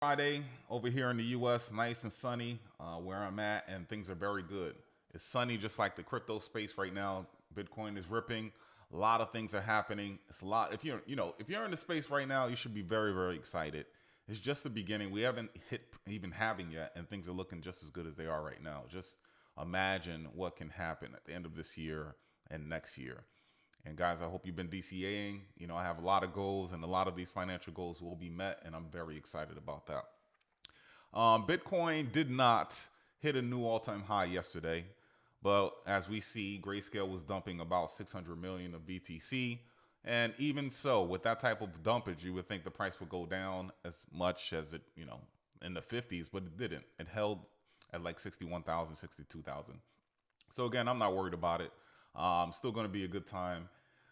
Friday over here in the U.S. Nice and sunny where I'm at, and things are very good. It's sunny just like the crypto space right now. Bitcoin is ripping. A lot of things are happening. It's a lot. If you're in the space right now, you should be very, very excited. It's just the beginning. We haven't hit even halving yet, and things are looking just as good as they are right now. Just imagine what can happen at the end of this year and next year. And guys, I hope you've been DCAing. I have a lot of goals, and a lot of these financial goals will be met, and I'm very excited about that. Bitcoin did not hit a new all-time high yesterday, but as we see, Grayscale was dumping about 600 million of BTC. And even so, with that type of dumpage, you would think the price would go down as much as it, in the 50s, but it didn't. It held at like 61,000, 62,000. So again, I'm not worried about it. Still going to be a good time.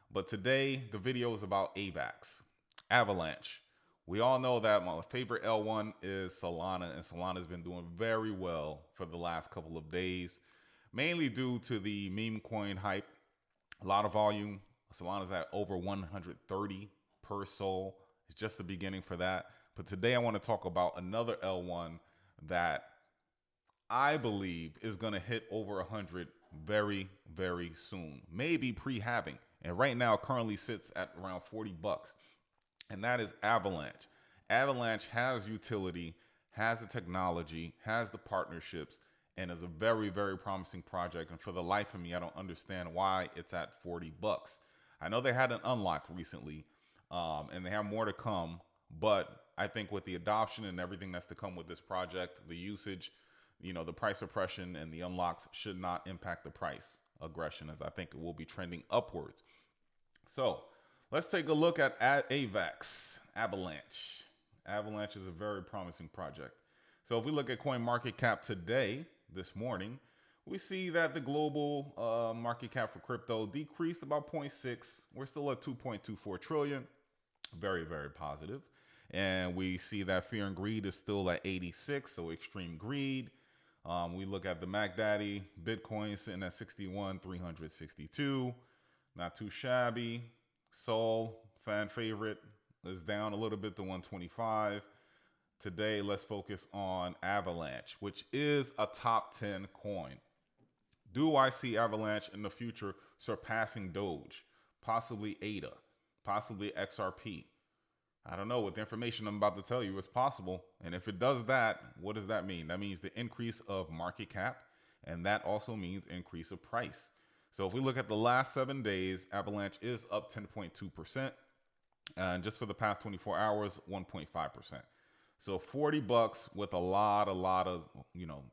But today, the video is about AVAX, Avalanche. We all know that my favorite L1 is Solana, and Solana has been doing very well for the last couple of days, mainly due to the meme coin hype. A lot of volume. Solana's at over 130 per soul. It's just the beginning for that. But today I want to talk about another L1 that I believe is going to hit over 100 very, very soon. Maybe pre-halving. And right now currently sits at around 40 bucks. And that is Avalanche. Avalanche has utility, has the technology, has the partnerships, and is a very, very promising project. And for the life of me, I don't understand why it's at 40 bucks. I know they had an unlock recently, and they have more to come. But I think with the adoption and everything that's to come with this project, the usage, the price oppression and the unlocks should not impact the price aggression, as I think it will be trending upwards. So let's take a look at AVAX, Avalanche. Avalanche is a very promising project. So if we look at CoinMarketCap today, this morning, we see that the global market cap for crypto decreased about 0.6. We're still at 2.24 trillion. Very, very positive. And we see that fear and greed is still at 86, so extreme greed. We look at the MacDaddy, Bitcoin sitting at 61,362. Not too shabby. Sol, fan favorite, is down a little bit to 125. Today, let's focus on Avalanche, which is a top 10 coin. Do I see Avalanche in the future surpassing Doge, possibly ADA, possibly XRP? I don't know. With the information I'm about to tell you, it's possible. And if it does that, what does that mean? That means the increase of market cap, and that also means increase of price. So if we look at the last 7 days, Avalanche is up 10.2%. And just for the past 24 hours, 1.5%. So 40 bucks with a lot of,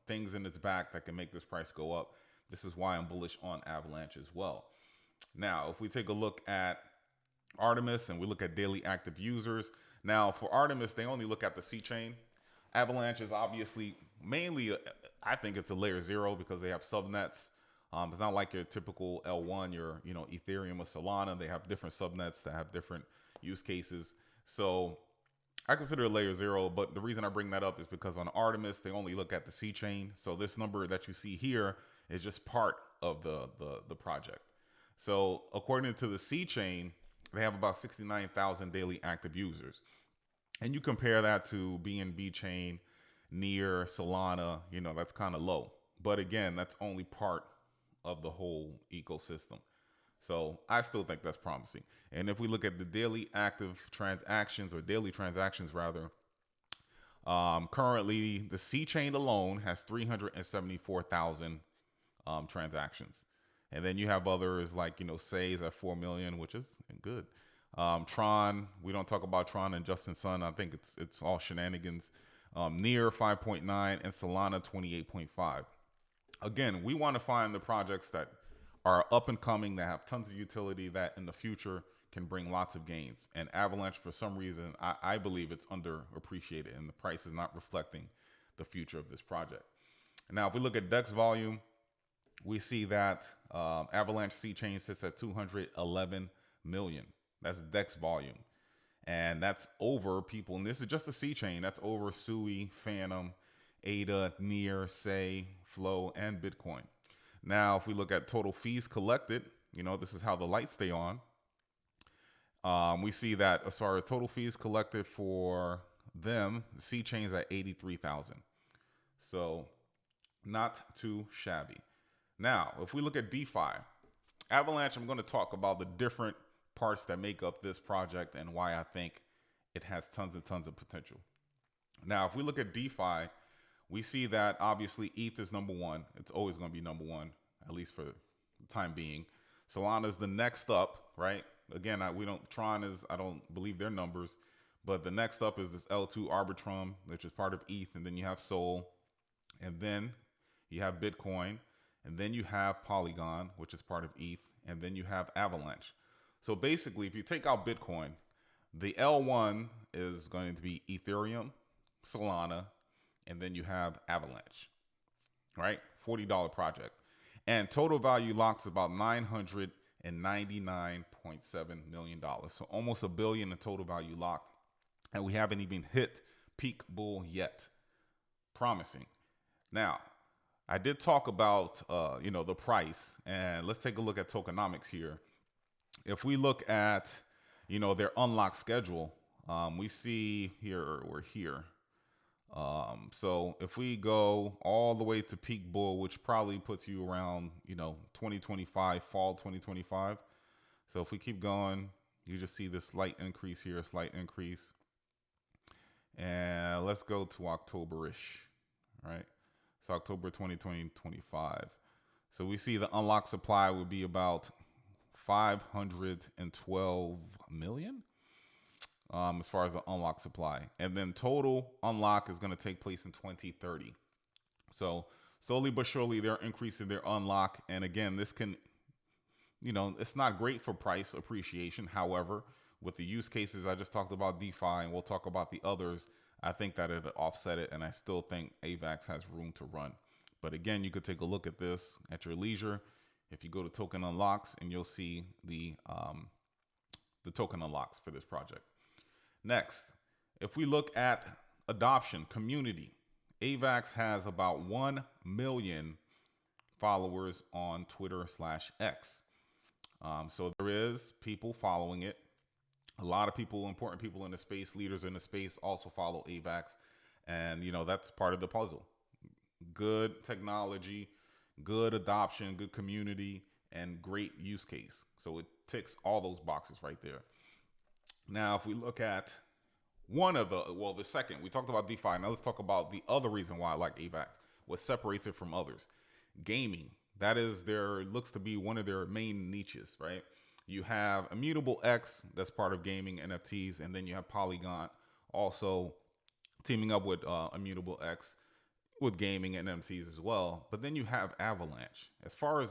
things in its back that can make this price go up. This is why I'm bullish on Avalanche as well. Now, if we take a look at Artemis and we look at daily active users. Now, for Artemis, they only look at the C chain. Avalanche is obviously mainly, I think it's a layer 0 because they have subnets. It's not like your typical L1, your Ethereum or Solana. They have different subnets that have different use cases. So I consider it layer 0, but the reason I bring that up is because on Artemis, they only look at the C chain. So this number that you see here is just part of the project. So according to the C chain, they have about 69,000 daily active users. And you compare that to BNB chain, Near, Solana, that's kind of low. But again, that's only part of the whole ecosystem. So I still think that's promising. And if we look at the daily active transactions, or daily transactions rather, currently the C chain alone has 374,000 transactions. And then you have others like, Say's at 4 million, which is good. Tron, we don't talk about Tron and Justin Sun. I think it's all shenanigans. Near 5.9 and Solana 28.5. Again, we want to find the projects that are up and coming, that have tons of utility, that in the future can bring lots of gains. And Avalanche, for some reason, I believe it's underappreciated, and the price is not reflecting the future of this project. Now, if we look at DEX volume, we see that Avalanche C chain sits at 211 million. That's DEX volume. And that's over people, and this is just a C chain, that's over Sui, Phantom, ADA, Near, Say, Flow, and Bitcoin. Now, if we look at total fees collected, this is how the lights stay on. We see that as far as total fees collected for them, C chains at 83,000. So not too shabby. Now, if we look at DeFi, Avalanche, I'm going to talk about the different parts that make up this project and why I think it has tons and tons of potential. Now, if we look at DeFi, we see that obviously ETH is number one. It's always going to be number one, at least for the time being. Solana is the next up, right? Again, Tron is, I don't believe their numbers, but the next up is this L2 Arbitrum, which is part of ETH, and then you have Sol, and then you have Bitcoin, and then you have Polygon, which is part of ETH, and then you have Avalanche. So basically, if you take out Bitcoin, the L1 is going to be Ethereum, Solana, and then you have Avalanche, right? $40 project. And total value locked is about $999.7 million. So almost $1 billion in total value locked. And we haven't even hit peak bull yet. Promising. Now, I did talk about, the price, and let's take a look at tokenomics here. If we look at, their unlock schedule, we see here, we're here. So if we go all the way to peak bull, which probably puts you around, 2025, fall 2025. So if we keep going, you just see this slight increase here, slight increase. And let's go to October-ish, right? So October 2025. So we see the unlock supply would be about 512 million as far as the unlock supply. And then total unlock is going to take place in 2030. So slowly but surely, they're increasing their unlock. And again, this can, it's not great for price appreciation. However, with the use cases I just talked about DeFi, and we'll talk about the others, I think that it'll offset it, and I still think AVAX has room to run. But again, you could take a look at this at your leisure. If you go to token unlocks, and you'll see the token unlocks for this project. Next, if we look at adoption, community, AVAX has about 1 million followers on Twitter/X. So there is people following it. A lot of people, important people in the space, leaders in the space also follow AVAX. And, that's part of the puzzle. Good technology, good adoption, good community, and great use case. So it ticks all those boxes right there. Now, if we look at the second, we talked about DeFi. Now let's talk about the other reason why I like AVAX, what separates it from others. Gaming. That is looks to be one of their main niches, right? You have Immutable X, that's part of gaming, NFTs, and then you have Polygon also teaming up with Immutable X with gaming and NFTs as well. But then you have Avalanche. As far as,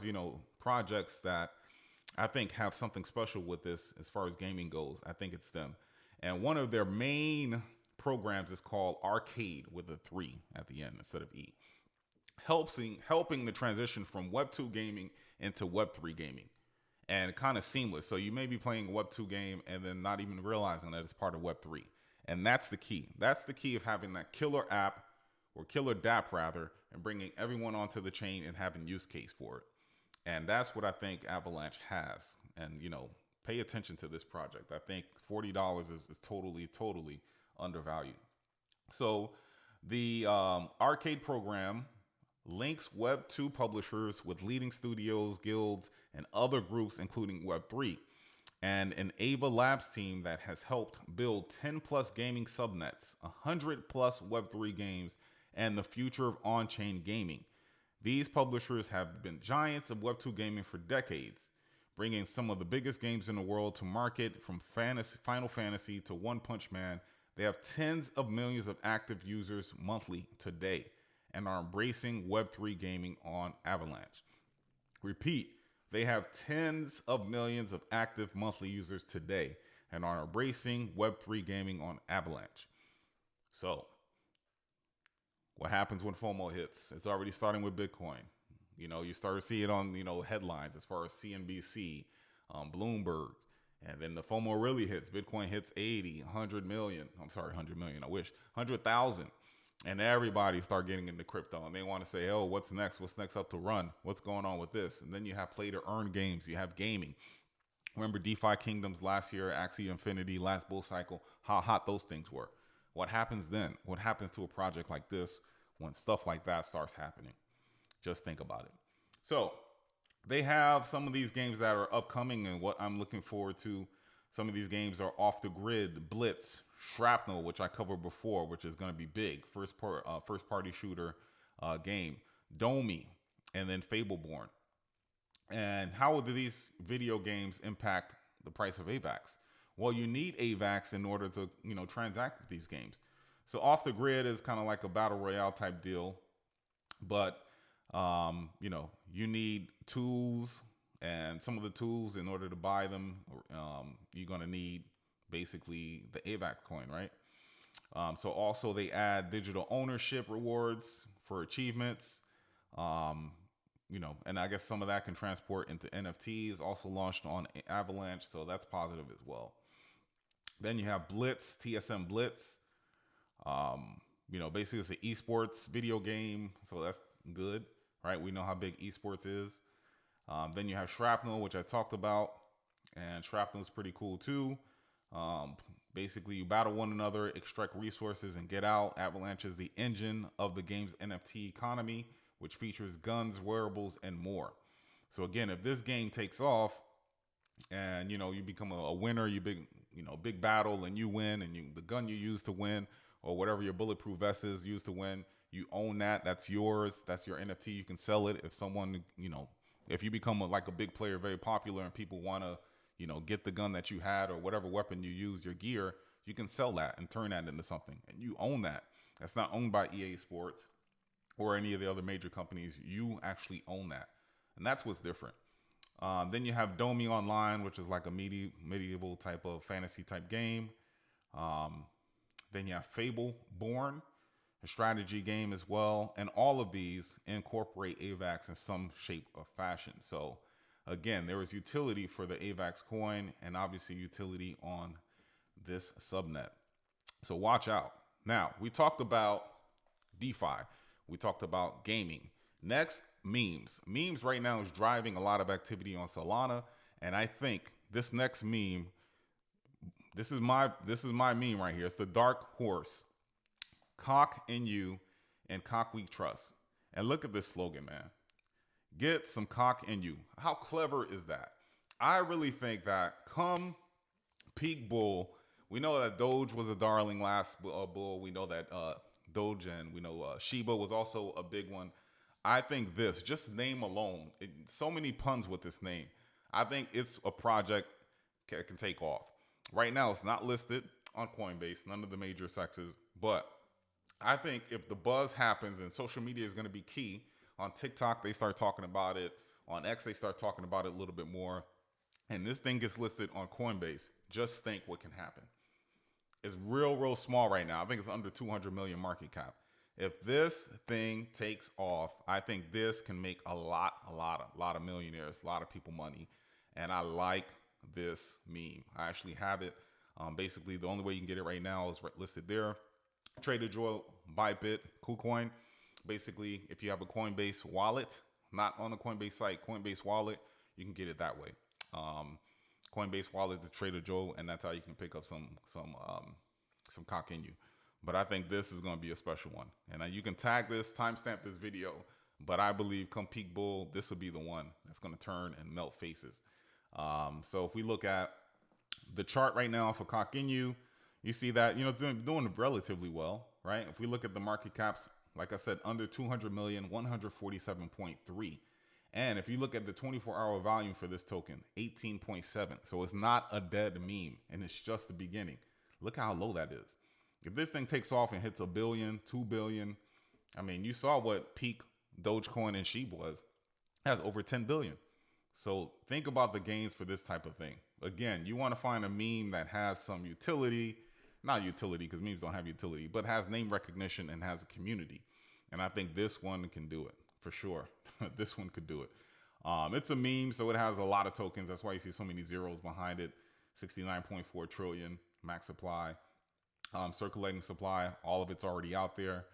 projects that I think have something special with this as far as gaming goes, I think it's them. And one of their main programs is called Arcade with a 3 at the end instead of E. Helping the transition from Web 2 gaming into Web 3 gaming. And kind of seamless. So you may be playing a Web 2 game and then not even realizing that it's part of Web 3. And that's the key. That's the key of having that killer app, or killer dApp rather, and bringing everyone onto the chain and having use case for it. And that's what I think Avalanche has. And, pay attention to this project. I think $40 is totally undervalued. So the Arcade program links Web 2 publishers with leading studios, guilds, and other groups, including Web 3, and an Ava Labs team that has helped build 10 plus gaming subnets, 100 plus Web 3 games, and the future of on-chain gaming. These publishers have been giants of Web 2 gaming for decades, bringing some of the biggest games in the world to market, from Final Fantasy to One Punch Man. They have tens of millions of active users monthly today, and are embracing Web 3 gaming on Avalanche. Repeat, they have tens of millions of active monthly users today and are embracing Web 3 gaming on Avalanche. So, what happens when FOMO hits? It's already starting with Bitcoin. You start to see it on, headlines as far as CNBC, Bloomberg, and then the FOMO really hits. Bitcoin hits 80, 100 million. I'm sorry, 100 million, I wish. 100,000. And everybody start getting into crypto, and they want to say, oh, what's next? What's next up to run? What's going on with this? And then you have play to earn games. You have gaming. Remember DeFi Kingdoms last year, Axie Infinity, last bull cycle, how hot those things were. What happens then? What happens to a project like this when stuff like that starts happening? Just think about it. So they have some of these games that are upcoming, and what I'm looking forward to. Some of these games are Off the Grid, Blitz, Shrapnel, which I covered before, which is going to be big. First party shooter game. Domi, and then Fableborn. And how do these video games impact the price of AVAX? Well, you need AVAX in order to, transact with these games. So Off the Grid is kind of like a battle royale type deal, but you need tools, and some of the tools in order to buy them, you're gonna need basically the AVAX coin, right? So also they add digital ownership rewards for achievements. And I guess some of that can transport into NFTs, also launched on Avalanche, so that's positive as well. Then you have Blitz, TSM Blitz. Basically it's an esports video game, so that's good, right? We know how big esports is. Then you have Shrapnel, which I talked about, and Shrapnel is pretty cool too. Basically, you battle one another, extract resources, and get out. Avalanche is the engine of the game's NFT economy, which features guns, wearables, and more. So again, if this game takes off, and you become a winner, big battle, and you win, and the gun you use to win, or whatever your bulletproof vest is used to win, you own that. That's yours. That's your NFT. You can sell it if someone, if you become a big player, very popular, and people want to, get the gun that you had or whatever weapon you use, your gear, you can sell that and turn that into something, and you own that. That's not owned by EA Sports or any of the other major companies. You actually own that, and that's what's different. Then you have Domi Online, which is like a medieval type of fantasy type game. Then you have Fableborn, a strategy game as well, and all of these incorporate AVAX in some shape or fashion. So again, there is utility for the AVAX coin, and obviously utility on this subnet. So watch out. Now, we talked about DeFi. We talked about gaming. Next, memes. Memes right now is driving a lot of activity on Solana, and I think this next meme, this is my meme right here. It's the dark horse. Cock in you and cock we trust. And look at this slogan, man. Get some cock in you. How clever is that? I really think that come peak bull, we know that Doge was a darling last bull. We know that Doge, and we know Shiba was also a big one. I think this, just name alone, so many puns with this name. I think it's a project that can take off. Right now, it's not listed on Coinbase, none of the major sexes, but I think if the buzz happens, and social media is going to be key. On TikTok, they start talking about it. On X, they start talking about it a little bit more. And this thing gets listed on Coinbase. Just think what can happen. It's real small right now. I think it's under 200 million market cap. If this thing takes off, I think this can make a lot of millionaires, a lot of people money. And I like this meme. I actually have it. Basically, the only way you can get it right now is listed there. Trader Joe, Bybit, KuCoin. Basically, if you have a Coinbase wallet, not on the Coinbase site, Coinbase wallet, you can get it that way. Coinbase wallet, the Trader Joe, and that's how you can pick up some cock in you. But I think this is going to be a special one, and you can tag this, timestamp this video. But I believe come peak bull, this will be the one that's going to turn and melt faces. So if we look at the chart right now for cock in you, you see that doing relatively well, right? If we look at the market caps, like I said, under 200 million, 147.3. And if you look at the 24-hour volume for this token, 18.7. So it's not a dead meme, and it's just the beginning. Look how low that is. If this thing takes off and hits $1 billion, $2 billion, I mean, you saw what peak Dogecoin and SHIB was. It has over 10 billion. So think about the gains for this type of thing. Again, you want to find a meme that has some utility. Not utility, because memes don't have utility, but has name recognition and has a community. And I think this one can do it, for sure. This one could do it. It's a meme, so it has a lot of tokens. That's why you see so many zeros behind it. 69.4 trillion max supply. Circulating supply, all of it's already out there.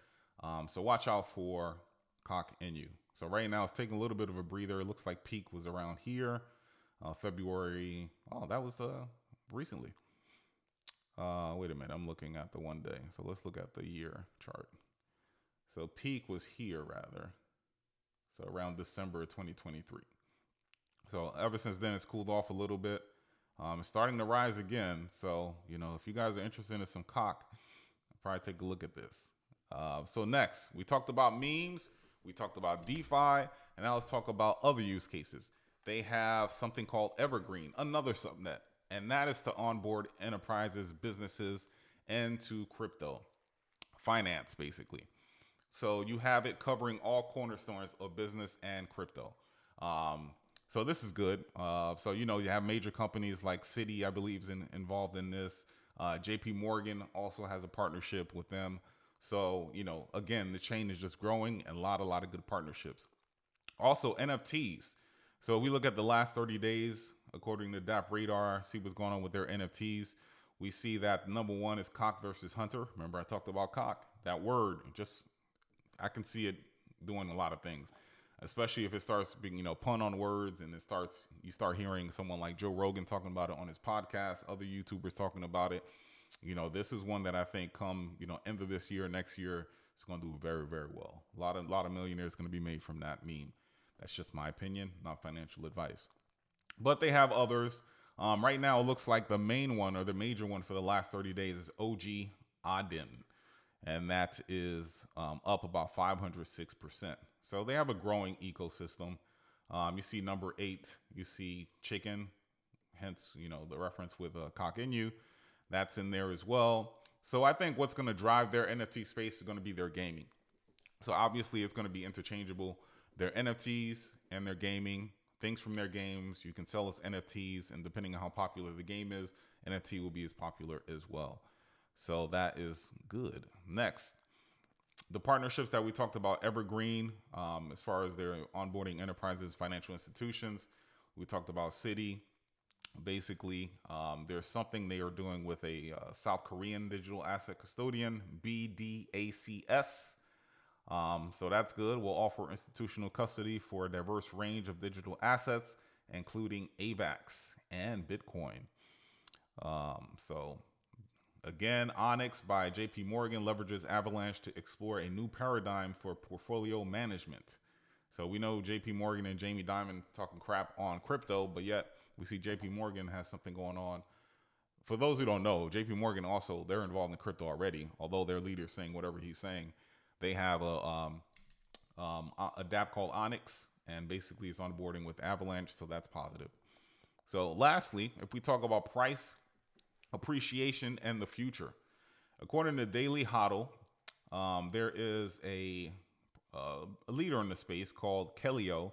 So watch out for cock in you. So right now it's taking a little bit of a breather. It looks like peak was around here. February. Oh, that was recently. wait a minute, I'm looking at the 1 day. So let's look at the year chart. So peak was here rather. So around December 2023. So ever since then, it's cooled off a little bit. It's starting to rise again. So, you know, if you guys are interested in some cock, probably take a look at this. So next, we talked about memes, we talked about DeFi, and now let's talk about other use cases. They have something called Evergreen, another subnet, and that is to onboard enterprises, businesses into crypto finance, basically. So you have it covering all cornerstones of business and crypto. So this is good. So, you know, you have major companies like Citi, I believe, is involved in this. JP Morgan also has a partnership with them. So, you know, again, the chain is just growing and a lot of good partnerships. Also, NFTs. So we look at the last 30 days, according to DAP Radar, see what's going on with their NFTs. We see that number one is cock versus hunter. Remember, I talked about cock. That word, just, I can see it doing a lot of things, especially if it starts being, you know, pun on words, and you start hearing someone like Joe Rogan talking about it on his podcast, other YouTubers talking about it. You know, this is one that I think come, you know, end of this year, next year, it's going to do very, very well. A lot of millionaires going to be made from that meme. That's just my opinion, not financial advice. But they have others. Right now, it looks like the main one, or the major one for the last 30 days, is OG Odin. And that is up about 506%. So they have a growing ecosystem. You see number 8, you see chicken, hence, you know, the reference with Coinu. That's in there as well. So I think what's going to drive their NFT space is going to be their gaming. So obviously it's going to be interchangeable. Their NFTs and their gaming, things from their games, you can sell as NFTs, and depending on how popular the game is, NFT will be as popular as well. So that is good. Next, the partnerships that we talked about, Evergreen, as far as their onboarding enterprises, financial institutions. We talked about Citi. Basically, there's something they are doing with a South Korean digital asset custodian, BDACS. So that's good. We'll offer institutional custody for a diverse range of digital assets, including AVAX and Bitcoin. So again, Onyx by JP Morgan leverages Avalanche to explore a new paradigm for portfolio management. So we know JP Morgan and Jamie Dimon talking crap on crypto, but yet we see JP Morgan has something going on. For those who don't know, JP Morgan also, they're involved in crypto already, although their leader is saying whatever he's saying. They have a dApp called Onyx, and basically it's onboarding with Avalanche, so that's positive. So lastly, if we talk about price appreciation and the future, according to Daily Hodl, there is a leader in the space called Kellyo.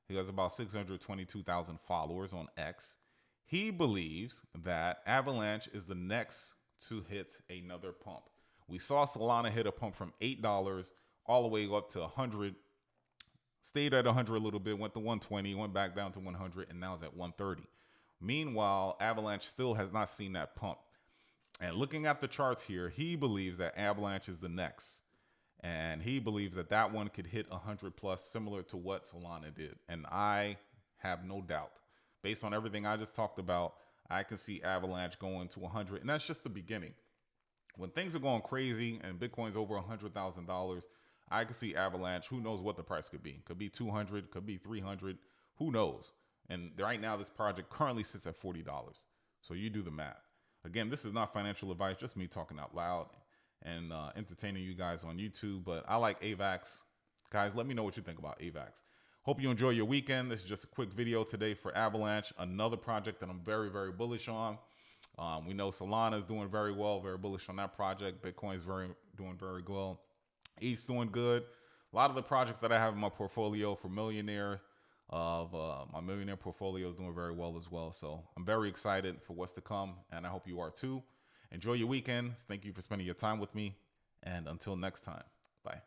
He has about 622,000 followers on X. He believes that Avalanche is the next to hit another pump. We saw Solana hit a pump from $8 all the way up to 100, stayed at 100 a little bit, went to 120, went back down to 100, and now it's at 130. Meanwhile, Avalanche still has not seen that pump. And looking at the charts here, he believes that Avalanche is the next. And he believes that that one could hit 100 plus, similar to what Solana did. And I have no doubt, based on everything I just talked about, I can see Avalanche going to 100. And that's just the beginning. When things are going crazy and Bitcoin's over $100,000, I can see Avalanche. Who knows what the price could be? Could be 200, could be 300. Who knows? And right now, this project currently sits at $40. So you do the math. Again, this is not financial advice, just me talking out loud and entertaining you guys on YouTube. But I like AVAX. Guys, let me know what you think about AVAX. Hope you enjoy your weekend. This is just a quick video today for Avalanche, another project that I'm very, very bullish on. We know Solana is doing very well, very bullish on that project. Bitcoin is doing very well. ETH's doing good. A lot of the projects that I have in my portfolio for millionaire, my millionaire portfolio is doing very well as well. So I'm very excited for what's to come, and I hope you are too. Enjoy your weekend. Thank you for spending your time with me, and until next time, bye.